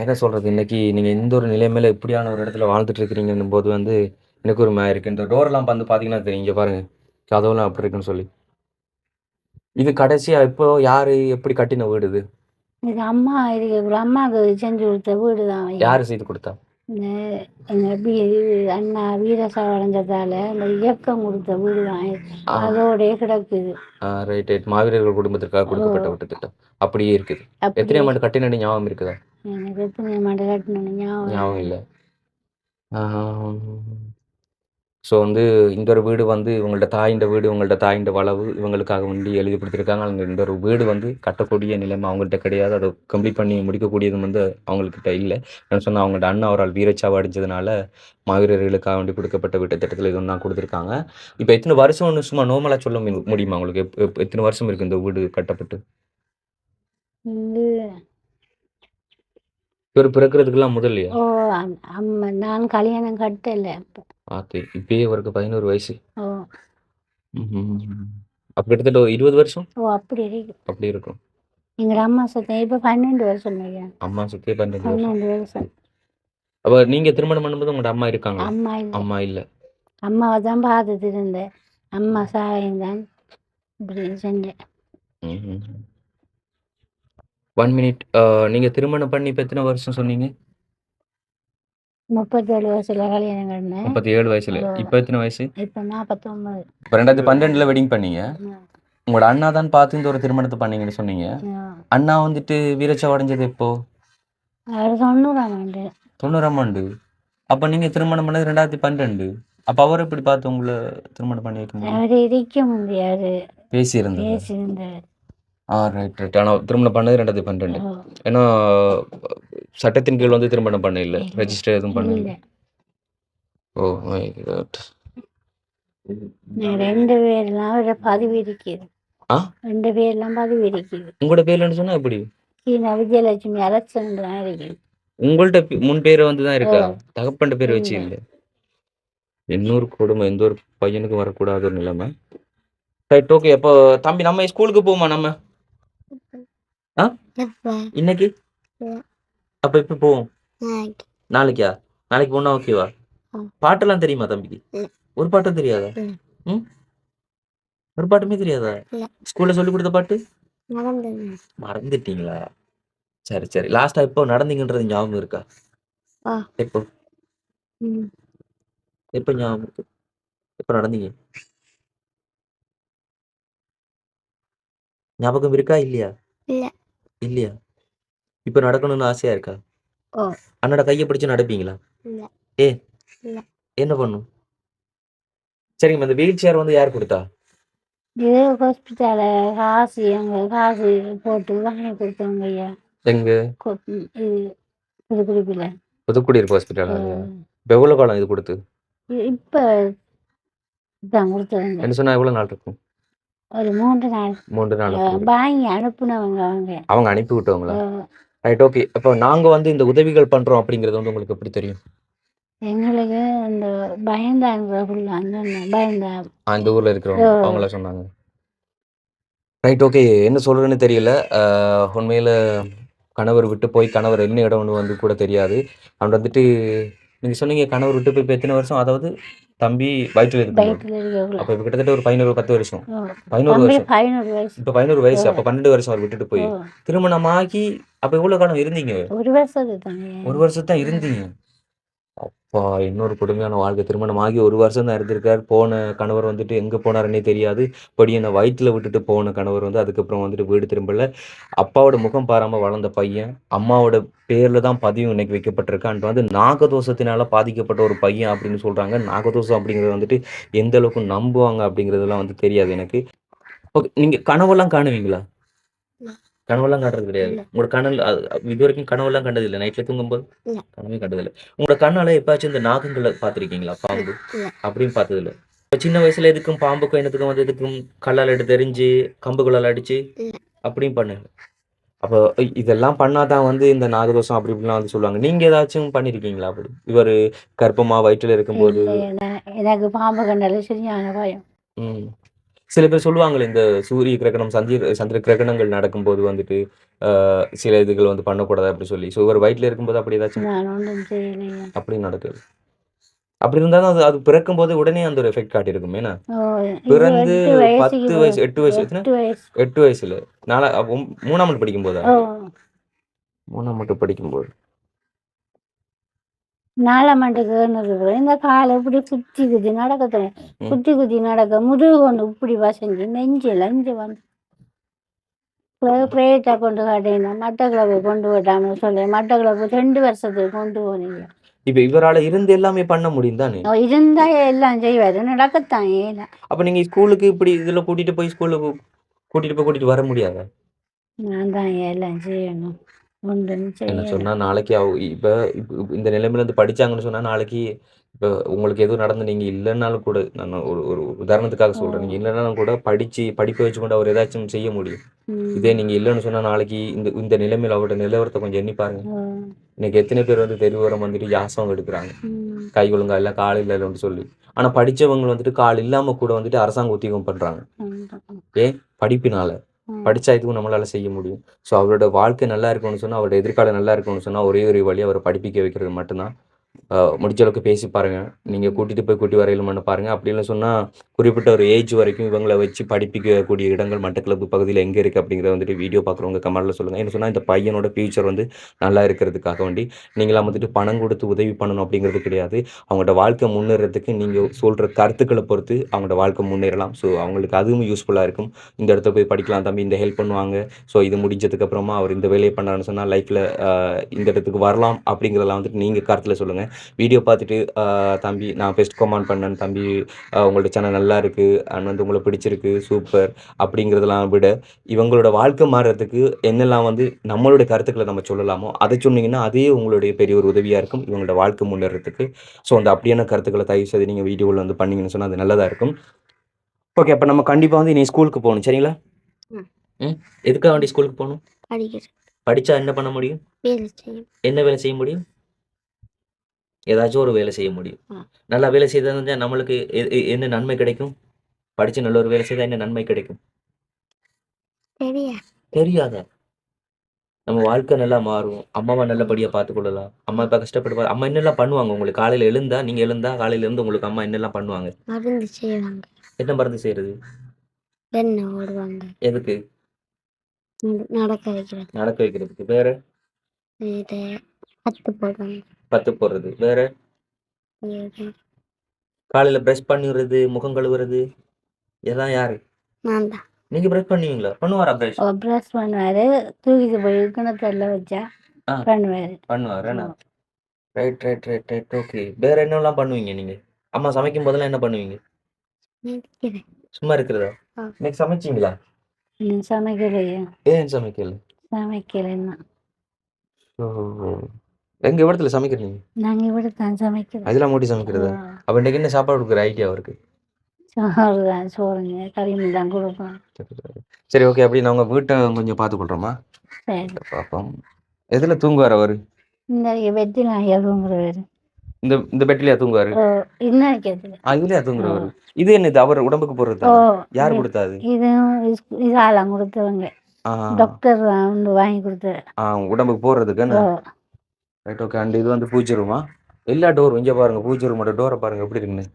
என்ன சொல்றது? இன்னைக்கு நீங்க இந்த ஒரு நிலைமையில இப்படியான ஒரு இடத்துல வாழ்ந்துட்டு இருக்கிறீங்கன்னும் போது வந்து எனக்கு ஒரு இருக்கு. இந்த டோர்லாம் வந்து பார்த்தீங்கன்னா தெரியும். இங்க பாருங்க. கதவுலாம் எப்படி இருக்குன்னு சொல்லி. இது கடைசியா இப்போ யாரு எப்படி கட்டின வீடு இது? இது அம்மா இருக்கக்குள்ள அம்மாவுக்கு செஞ்சு கொடுத்த வீடு தான் ஐயா. யாரு செய்து கொடுத்தா? இந்த எங்கள் அண்ணா வீரசாவு அடைஞ்சதால இந்த இயக்கம் கொடுத்த வீடு தான் ஆ. அதோடய கிடக்குது. Right right. மாவீரர்கள் குடும்பத்திற்காக கொடுக்கப்பட்ட வீட்டு திட்டம். அப்படியே இருக்குது. அப்படி எத்தனையாம் ஆண்டு கட்டினது ஞாபகம் இருக்குதா? எனக்கு எத்தனை மாடு கட்டணும் ஞாபகம் ஞாபகம் இல்ல. ஸோ வந்து இந்த ஒரு வீடு வந்து இவங்கள்ட்ட தாயின்ற வீடு, இவங்கள்ட்ட தாயின்ற வளவு இவங்களுக்காக வேண்டி எழுதி கொடுத்துருக்காங்க. அந்த இந்த ஒரு வீடு வந்து கட்டக்கூடிய நிலைமை அவங்கள்ட்ட கிடையாது. அதை கம்ப்ளீட் பண்ணி முடிக்கக்கூடியதும் வந்து அவங்கக்கிட்ட இல்ல. என்ன சொன்னா அவங்கள்ட்ட அண்ணன் அவரால் வீரச்சாவு அடைஞ்சதுனால மாவீரர்களுக்காக வேண்டி கொடுக்கப்பட்ட வீட்டு திட்டத்தில இது ஒண்ணா குடுத்துருக்காங்க. இப்ப எத்தன வருஷம்னு சும்மா நார்மலா சொல்ல முடியுமா உங்களுக்கு? எத்தன வருஷம் இருக்கு இந்த வீடு கட்டப்பட்டு? வந்து இவரு பிறக்கிறதுக்கெல்லாம் முதல்லயா? ஓ அம்மா நான் கல்யாணம் கட்டலை அப்போ. ஆத்தி, இப்பயே இவருக்கு 11 வயசு. ஓ ம்ஹ்ம். அப்ப கிட்டத்தட்ட ஒரு 20 வருஷம் ஓ அப்படி இருக்கு. அப்படி இருக்கும். எங்கள் அம்மா சத்தம் இப்போ 12 வருஷம் ஐயா. அம்மா சுத்தி 12 வருஷம். 12 வருஷம். அப்ப நீங்க திருமணம் பண்ணும்போது உங்கள்ட்ட அம்மா இருக்காங்களா? அம்மா இல்லை. அம்மா இல்ல. அம்மாவை தான் பார்த்துட்டு இருந்தேன். அம்மா சாயம் தான் இப்படி செஞ்சேன். ம்ஹ்ம். 1 மினிட். நீங்க திருமணம் பண்ணி இப்ப எத்தன வருஷம் சொன்னீங்க? 37 வயசுல கல்யாணம் கட்டினேன். 37 வயசுல. ஓ. இப்ப எத்தன வயசு? இப்போ 49. இப்ப 2012ல வெட்டிங் பண்ணீங்க. ம். உங்களோட அண்ணா தான் பார்த்து இந்த ஒரு திருமணத்த பண்ணீங்கன்னு சொன்னீங்க. ம். அண்ணா வந்துட்டு வீரச்சாவு அடைஞ்சது எப்போ? அது 90ஆம் ஆண்டு. 90ஆம் ஆண்டு. அப்ப நீங்க திருமணம் பண்ணது 2012. அப்ப அவர் எப்படி பார்த்து உங்கள திருமணம் பண்ணி வைக்க முடியும்? அவர் இருக்க முடியாது. பேசியிருந்தது. பேசியிருந்தார். Right right. ஆனா திருமணம் பண்ணது 2012. ஓ. ஏன்னா சட்டத்தின் கீழ் வந்து திருமணம் பண்ண இல்ல. இல்ல. ரெஜிஸ்டர் எதுவும் பண்ண இல்ல. இல்லை. Oh my god. நான் 2 பேர்லாம் அவர பதிவு இருக்குது. ஆ? 2 பேர்லாம் பதிவு இருக்குது. உங்களோட பேர்லன்னு சொன்னா எப்படி? சீனா விஜயலட்சுமி அலெக்சன் தான் இருக்குது. உங்கள்ட்ட முன் பேரு வந்து தான் இருக்கா? ஓ. தகப்பன்ட்ட பேர் வச்சு இல்ல. இல்ல. இன்னொரு கொடுமை, எந்த ஒரு பையனுக்கும் வரக்கூடாத ஒரு நிலைமை. Right okay. அப்போ தம்பி நம்ம ஸ்கூலுக்கு போமா நம்ம? ஆ? இன்னைக்கு? அப்ப எப்ப போவோம்? நாளைக்கா? நாளைக்கு போனா ஓகேவா? பாட்டெல்லாம் தெரியுமா தம்பிக்கு? ஒரு பாட்டும் தெரியாதா? ம்? ஒரு பாட்டுமே தெரியாதா? ஸ்கூல்ல சொல்லி கொடுத்த பாட்டு? மறந்துட்டீங்களா? சரி சரி. லாஸ்டா எப்போ நடந்தீங்கன்றது ஞாபகம் இருக்கா? எப்போ? எப்போ ஞாபகம் இருக்கு? எப்போ நடந்தீங்க? ஞாபகம் இருக்கா இல்லையா? இல்லையா? இப்ப நடக்கணும்னு ஆசையா இருக்கா? ஓ. அண்ணோட கைய பிடிச்சு நடப்பீங்களா? ஏ என்ன பண்ணும்? சரிங்க. இந்த வீல் சேர் வந்து யார் கொடுத்தா? இது ஹாஸ்பிட்டல காசு அங்கே காசு போட்டு வாங்கி கொடுத்தவங்க ஐயா. எங்க? இது புதுக்குடிப்பில். புதுக்குடியிருப்பு ஹாஸ்பிட்டல். இப்ப எவ்வளவு காலம் இது கொடுத்து? இப்போ தான் கொடுத்தவங்க. என்ன சொன்னா எவ்வளவு நாள் இருக்கும்? ஒரு 3 நாள். 3 நாள். வாங்கி அனுப்புனவங்க அவங்க அனுப்பி விட்டவங்களா? Right okay. அப்போ நாங்க வந்து இந்த உதவிகள் பண்றோம் அப்படிங்கிறது வந்து உங்களுக்கு எப்படி தெரியும்? எங்களுக்கு அந்த பயந்தாங்க பயந்தா இந்த ஊர்ல இருக்கிறவங்க அவங்கள சொன்னாங்க. Right okay. என்ன சொல்றதுன்னு தெரியல. உண்மையில கணவர் விட்டு போய் கணவர் என்ன இடம்னு வந்து கூட தெரியாது. அவன் வந்துட்டு நீங்க சொன்னீங்க கணவர் விட்டு போய் இப்ப எத்தனை வருஷம்? அதாவது தம்பி வயிற்றுல இருக்கும்போது. வயிற்றுல இருக்கக்குள்ள. அப்ப இப்ப கிட்டத்தட்ட ஒரு 15 10 வருஷம். 11 தம்பி வருஷம். 11 வயசு. இப்ப 11 வயசு. அப்ப 12 வருஷம் அவர் விட்டுட்டு போய் திருமணமாகி அப்ப எவ்வளவு காலம் இருந்தீங்க? 1 வருஷத்துக்கு தாங்க. 1 வருஷம் தான் இருந்தீங்க. அப்பா, இன்னொரு கொடுமையான வாழ்க்கை. திருமணமாகி 1 வருஷம் தான் இருந்திருக்கார். போன கணவர் வந்துட்டு எங்க போனாருன்னே தெரியாது. படியனை வயிற்றுல விட்டுட்டு போன கணவர் வந்து அதுக்கப்புறம் வந்துட்டு வீடு திரும்பல. அப்பாவோட முகம் பாராம வளர்ந்த பையன். அம்மாவோட பேர்ல தான் பதிவும் இன்னைக்கு வைக்கப்பட்டிருக்கு. அண்ட் வந்து நாகதோஷத்தினால பாதிக்கப்பட்ட ஒரு பையன் அப்படின்னு சொல்றாங்க. நாகதோஷம் அப்படிங்கிறது வந்துட்டு எந்த அளவுக்கு நம்புவாங்க அப்படிங்கிறதுலாம் வந்து தெரியாது எனக்கு. ஓகே. நீங்க கனவெல்லாம் காணுவீங்களா? கனவெல்லாம் காட்டுறது கிடையாது. உங்களோட கனல் இது வரைக்கும் கனவெல்லாம் கண்டது இல்லை? நைட்ல தூங்கும்போது கனவே கண்டது இல்லை. உங்களோட கண்ணால எப்பயாச்சும் இந்த நாகங்களை பார்த்துருக்கீங்களா? பாம்பு அப்படின்னு பார்த்தது இல்லை. இப்ப சின்ன வயசுல எதுக்கும் பாம்புக்கும் என்னத்துக்கும் வந்து எதுக்கும் கல்லால் எடுத்து எரிஞ்சு கம்புகளால் அடிச்சு அப்படியும் பண்ணுங்க. அப்போ இதெல்லாம் பண்ணாதான் வந்து இந்த நாகதோஷம் அப்படி இப்படிலாம் வந்து சொல்லுவாங்க. நீங்க ஏதாச்சும் பண்ணிருக்கீங்களா அப்படி? இவர் கர்ப்பமா வயிற்றுல இருக்கும்போது? எனக்கு பாம்பு கண்டாலே சரியான பயம். ம். சில பேர் சொல்லுவாங்களே, இந்த சூரிய கிரகணம், சந்திர கிரகணங்கள் நடக்கும்போது வந்துட்டு, சில இதுகள் வந்து பண்ணக்கூடாது அப்படி சொல்லி. ஸோ இவர் வயிற்றில இருக்கும்போது அப்படி ஏதாச்சும் நான் ஒன்றும் செய்யலையே. அப்படி நடக்குது. அப்படி இருந்தாலும் அது அது பிறக்கும்போது உடனே அந்த ஒரு எஃபெக்ட் காட்டியிருக்குமே என்ன? ஓ, இது பிறந்து 8 வயசுக்கு 10 வயசு 8 வயசு எத்தன? 8 வயசு. 8 வயசுல. 3ஆம் ஆண்டு படிக்கும்போதா? ஓ, 3ஆம் ஆண்டு படிக்கும்போது. 4ஆம் ஆண்டுக்கு ஏறினதுக்கு இந்த காலை இப்படி குத்தி குத்தி நடக்க ம். குத்தி குத்தி நடக்க முதுகு கொண்டு இப்படி வசஞ்சு நெஞ்சில் இஞ்சி வந்து பிரேட்டை கொண்டு காட்டினா மட்டக்களப்பு கொண்டு விட்டாமல் சொல்லி மட்டக்களப்பு 2 வருஷத்துக்கு கொண்டு போனீங்க. இப்ப இவரால இருந்து எல்லாமே பண்ண முடியும் தானே? இருந்தா எல்லாம் செய்வாரு, நடக்கத்தான் ஏல. அப்ப நீங்க ஸ்கூலுக்கு இப்படி இதுல கூட்டிட்டு போய் ஸ்கூலுக்கு கூட்டிட்டு வர முடியாதா? நான் தான் எல்லாம் செய்யணும், ஒன்றும் என்ன செய்யலை. சொன்னா நாளைக்கு இப்ப இந்த நிலைமையில இருந்து படிச்சாங்கன்னு சொன்னா நாளைக்கு இப்ப உங்களுக்கு எதுவும் நடந்து நீங்க இல்லைன்னாலும் கூட நான் ஒரு ஒரு உதாரணத்துக்காக ஓ. சொல்றேன். நீங்க இல்லைன்னாலும் கூட படிப்பை வச்சுக்கொண்டு அவர் ஏதாச்சும் செய்ய முடியும். இதே ம். நீங்க இல்லைன்னு சொன்னா நாளைக்கு இந்த இந்த நிலைமையில அவரோட நிலவரத்த கொஞ்சம் எண்ணி பாருங்க. ஓ. இன்னைக்கு எத்தனை பேர் வந்து தெருவோரம் வந்துட்டு யாசகம் எடுக்குறாங்க. ம். கை ஒழுங்கா இல்ல, கால் இல்லன்னு சொல்லி. ஆனா படிச்சவங்க வந்துட்டு கால் இல்லாம கூட வந்துட்டு அரசாங்க உத்தியோகம் பண்றாங்க. ம். ஏன்? படிப்பினால. ம். படிச்சா எதுவும் நம்மளால செய்ய முடியும். ஸோ அவரோட வாழ்க்கை நல்லா இருக்கணும்னு சொன்னா, அவரோட எதிர்காலம் நல்லா இருக்கணும்னு சொன்னா, ஒரே ஒரு வழி அவர படிப்பிக்க வைக்கிறது மட்டும் தான். முடிஞ்ச அளவுக்கு பேசி பாருங்க. நீங்க ம். கூட்டி வரையிலுமான்னு பாருங்க. அப்படி இல்ல சொன்னா, குறிப்பிட்ட ஒரு ஏஜ் வரைக்கும் இவங்கள வச்சு படிப்பிக்கக்கூடிய இடங்கள் மட்டக்களப்பு பகுதியில எங்க இருக்கு அப்படிங்கிறத வந்துட்டு வீடியோ பார்க்குறவங்க கமெண்ட்ல சொல்லுங்க. என்ன சொன்னா, இந்த பையனோட ஃபியூச்சர் வந்து நல்லா இருக்கிறதுக்காக வேண்டி, நீங்கலாம் வந்துட்டு பணம் குடுத்து உதவி பண்ணணும் அப்படிங்கிறது கிடையாது. அவங்களோட வாழ்க்கை முன்னேறதுக்கு நீங்க சொல்ற கருத்துக்கள பொறுத்து அவங்களோட வாழ்க்கை முன்னேறலாம். ஸோ அவங்களுக்கு அதுவும் யூஸ்ஃபுல்லா இருக்கும். இந்த இடத்துல போய் படிக்கலாம் தம்பி, இந்த ஹெல்ப் பண்ணுவாங்க. ஸோ இது முடிஞ்சதுக்கு அப்புறமா அவர் இந்த வேலைய பண்ணாருன்னு சொன்னா லைஃப்ல இந்த இடத்துக்கு வரலாம் அப்படிங்கிறதெல்லாம் வந்துட்டு நீங்க கருத்துல சொல்லுங்க. வீடியோ பார்த்துட்டு, "தம்பி நான் பெஸ்ட் கமெண்ட் பண்ணேன் தம்பி. உங்களோட சேனல் நல்லா இருக்கு. அண்ட் வந்து உங்களுக்கு பிடிச்சிருக்கு. சூப்பர்." அப்படிங்கிறதெல்லாம் விட, இவங்களோட வாழ்க்கை மாறுறதுக்கு என்னெல்லாம் வந்து நம்மளுடைய கருத்துக்கள நம்ம சொல்லலாமோ, அத சொன்னீங்கன்னா, அதே உங்களுடைய பெரிய ஒரு உதவியா இருக்கும். இவங்களோட வாழ்க்கை முன்னேறதுக்கு. ஸோ, அந்த அப்படியான கருத்துக்கள தயவுசெய்து நீங்க வீடியோல வந்து பண்ணீங்கன்னு சொன்னா, அது நல்லதா இருக்கும். ஓகே. அப்ப நம்ம கண்டிப்பா வந்து இனி ஸ்கூலுக்கு போணும். சரிங்களா? ம். ம். எதுக்காக வேண்டி ஸ்கூலுக்கு போணும்? படிக்கிறேன். படிச்சா என்ன பண்ண முடியும்? வேலை செய்யும். என்ன வேலை செய்ய முடியும்? ஏதாச்சும் ஒரு வேலை செய்ய முடியும். ஆ. நல்லா வேலை செய்தா நம்மளுக்கு என்ன நன்மை கிடைக்கும்? படிச்சு நல்ல ஒரு வேலை செய்தா என்ன நன்மை கிடைக்கும்? சரியா. தெரியாதா? நம்ம வாழ்க்கை நல்லா மாறும். அம்மாவ நல்லபடியா பார்த்துக்கொள்ளலாம். அம்மா இப்ப கஷ்டப்பட்டு அம்மா என்னலாம் பண்ணுவாங்க உங்களுக்கு? காலையில எழுந்தா நீங்க எழுந்தா காலையில இருந்து உங்களுக்கு அம்மா என்னலாம் பண்ணுவாங்க? மருந்து செய்வாங்க. என்ன மருந்து செய்றது? எண்ணெய் ஓடுவாங்க. எதுக்கு? நடக்க வைக்கிறது. நடக்க வைக்கிறதுக்கு. வேற? இது பத்து போடுவாங்க. பத்து போடுறது. வேற? இது காலையில பிரஷ் பண்ணிறது, முகம் கழுவுறது இதெல்லாம் யாரு? நான் தான். நீங்க பிரஷ் பண்ணுவீங்களா? பண்ணுவாரா பிரஷ்? ப்ரஷ் பண்ணுவாரு. தூக்கிட்டு போய் கிணத்துல வச்சா ஆ பண்ணுவாரு. பண்ணுவாரு ஓ. என்ன? ரைட். ஓகே. வேற என்னலாம் பண்ணுவீங்க நீங்க? அம்மா சமைக்கும் போதெல்லாம் என்ன பண்ணுவீங்க? நினைக்கிறேன். சும்மா இருக்கிறதா? ஆ. இன்னைக்கு சமைச்சீங்களா? இன்னும் சமைக்கலையே. ஏன் சமைக்கல? சமைக்கலைன்னா ஓஹோ! எங்க இடத்துல சமைக்கிறீங்க? நாங்க இப்படி தான் சமைக்கிறோம். அதெல்லாம் மூட்டி சமைக்கிறதா? அப்ப இன்னைக்கு என்ன சாப்பாடு குடுக்குற ஐடியா அவருக்கு? சோறு தான், சோறுங்க களிமண் தான் கொடுப்போம். சரி ஓகே. அப்படி நான் உங்க வீட்ட கொஞ்சம் பார்த்துக்கொள்றோமா? சரி. வீட்ட பார்ப்போம். எதுல தூங்குவாரு அவரு? இந்த வெட்டி நாய் தூங்குறவர். இந்த இந்த பெட்லயா தூங்குவாரு? ஓ, இன்னும் கேட்குது. இதுலயா ஓ. தூங்குறவரு? இது என்னது? அவர் உடம்புக்கு போடுறது ஓ, தானே? யார் இது குடுத்தா அது? இதுவும் இதாலாம் கொடுத்தவங்க. ஆ, டாக்டர் தான் வந்து வாங்கி கொடுத்தாரு. ஆ உடம்புக்கு போடுறதுக்கு என்ன? ஓ. Right okay. அண்ட் இது வந்து பூஜை ரூமா? எல்லா டோரும் இங்க பாருங்க. பூஜை ரூமோட டோர பாருங்க எப்படி இருக்குன்னு.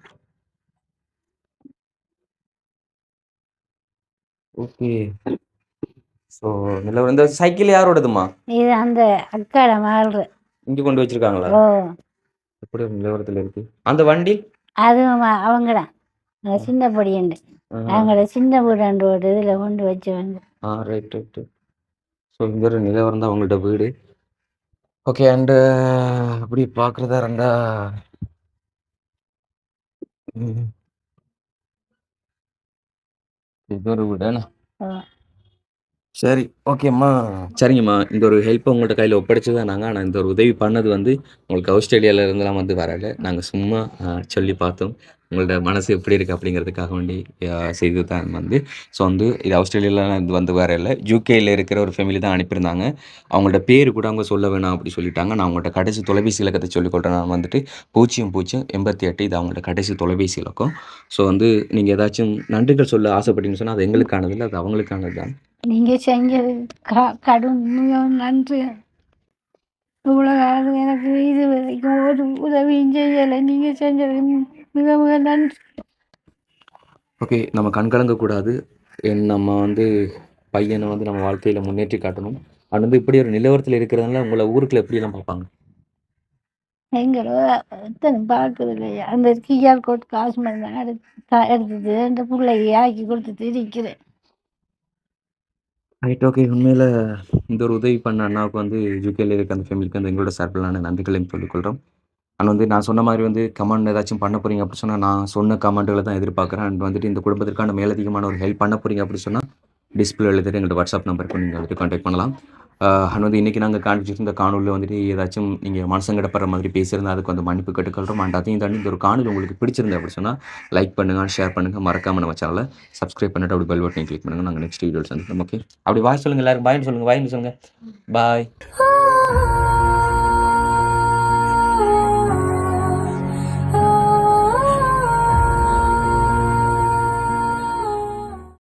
ஓகே. ஸோ இந்த சைக்கிள் யாரோடதும்மா? இது அந்த அக்காட மகள். இங்க கொண்டு வச்சிருக்காங்களா? ஓ, எப்படி ஒரு நிலவரத்துல இருக்கு? அந்த வண்டி? அதுவும் அவங்க தான். சின்ன பொடியண்டு. அவங்களோட சின்ன வீடாண்டு ஒரு இதில் கொண்டு வச்சவங்க. ரைட். ஸோ இந்த ஒரு நிலவரம் தான் அவங்கள்ட்ட வீடு. ஓகே. அண்ட் அப்படி பார்க்குறதா இருந்தா ம். இது ஒரு வீடு என்ன? ஓ. சரி, ஓகேம்மா. சரிங்கம்மா. இந்த ஒரு ஹெல்ப்ப உங்கள்ட்ட கையில ஒப்படைச்சு தான் நாங்க. ஆனா இந்த ஒரு உதவி பண்ணது வந்து உங்களுக்கு ஆஸ்திரேலியால இருந்துலாம் வந்து வரல. நாங்க சும்மா சொல்லி பார்த்தோம். உங்களோட மனசு எப்படி இருக்கு அப்படிங்கிறதுக்காக வேண்டி செய்தது தான் வந்து. ஸோ வந்து இது ஆஸ்திரேலியால இது வந்து வரல. யுகேல இருக்கிற ஒரு ஃபேமிலி தான் அனுப்பியிருந்தாங்க. அவங்களோட பேரு கூட அவங்க சொல்ல வேணாம் அப்படி சொல்லிட்டாங்க. நான் அவங்கள்ட்ட கடைசி தொலைபேசி இலக்கத்த சொல்லிக் கொள்றேன். நான் வந்துட்டு 0088 இது அவங்களோட கடைசி தொலைபேசி இலக்கம். ஸோ வந்து நீங்க ஏதாச்சும் நன்றிகள் சொல்ல ஆசைப்பட்டீங்கன்னு சொன்னா, அது எங்களுக்கானது இல்ல. அது அவங்களுக்கானது தான். நீங்கள் செஞ்சது கடும் மிகவும் நன்றி. இவ்வளோ காலம் எனக்கு இது வரைக்கும் ஒரு உதவியும் செய்யலை. நீங்கள் செஞ்சது மிக மிக நன்றி. ஓகே. நம்ம கண்கலங்கக்கூடாது. நம்ம வந்து பையன வந்து நம்ம வாழ்க்கையில முன்னேற்றி காட்டணும். அவன் வந்து இப்படி ஒரு நிலவரத்தில இருக்கிறதுனால உங்கள ஊருக்குள்ள எப்படிலாம் பார்ப்பாங்க? எங்களோ எத்தனை பார்க்குறது இல்லையா, அந்த கியூஆர் கோட் காசு மட்டும் தான் எடுத்தது அந்த பிள்ளைக்கு ஆக்கி கொடுத்துட்டு இருக்கிறேன். Right, okay. உண்மையில இந்த ஒரு உதவி பண்ண அண்ணாவுக்கு வந்து யுகேல இருக்க அந்த ஃபேமிலிக்கு வந்து எங்களோட சார்பிலான நன்றிகளையும் சொல்லிக்கொள்றோம். அண்ட் வந்து நான் சொன்ன மாரி வந்து கமெண்ட் ஏதாச்சும் பண்ண போறீங்க அப்படி சொன்னா, நான் சொன்ன கமெண்ட்கள தான் எதிர்பார்க்குறேன். அண்ட் வந்துட்டு இந்த குடும்பத்திற்கான மேலதிகமான ஒரு ஹெல்ப் பண்ண போறீங்க அப்படி சொன்னா, டிஸ்பிளேல தெரியுற எங்களோட வாட்ஸ்அப் நம்பருக்கு நீங்க வந்துட்டு கான்டாக்ட் பண்ணலாம். அண்ட் வந்து இன்னைக்கு நாங்க காண்பிச்சிருந்த காணொளியில வந்துட்டு ஏதாச்சும் நீங்க மனசங்கடப்படுற மாதிரி பேசியிருந்தா அதுக்கு வந்து மன்னிப்பு கேட்டுக்கொள்றோம். அண்ட் அதையும் தாண்டி இந்த ஒரு காணொளி உங்களுக்கு பிடிச்சிருந்தது அப்படி சொன்னா, லைக் பண்ணுங்க, ஷேர் பண்ணுங்க. மறக்காம நம்ம சேனல சப்ஸ்கிரைப் பண்ணிட்டு அப்படி பெல் பட்டனையும் கிளிக் பண்ணுங்க. நாங்க நெக்ஸ்ட் வீடியோல சந்திப்போம். ஓகே. அப்படி பாய் சொல்லுங்க எல்லாரும். பாய்ன்னு சொல்லுங்க. பாய்ன்னு சொல்லுங்க. பாய்.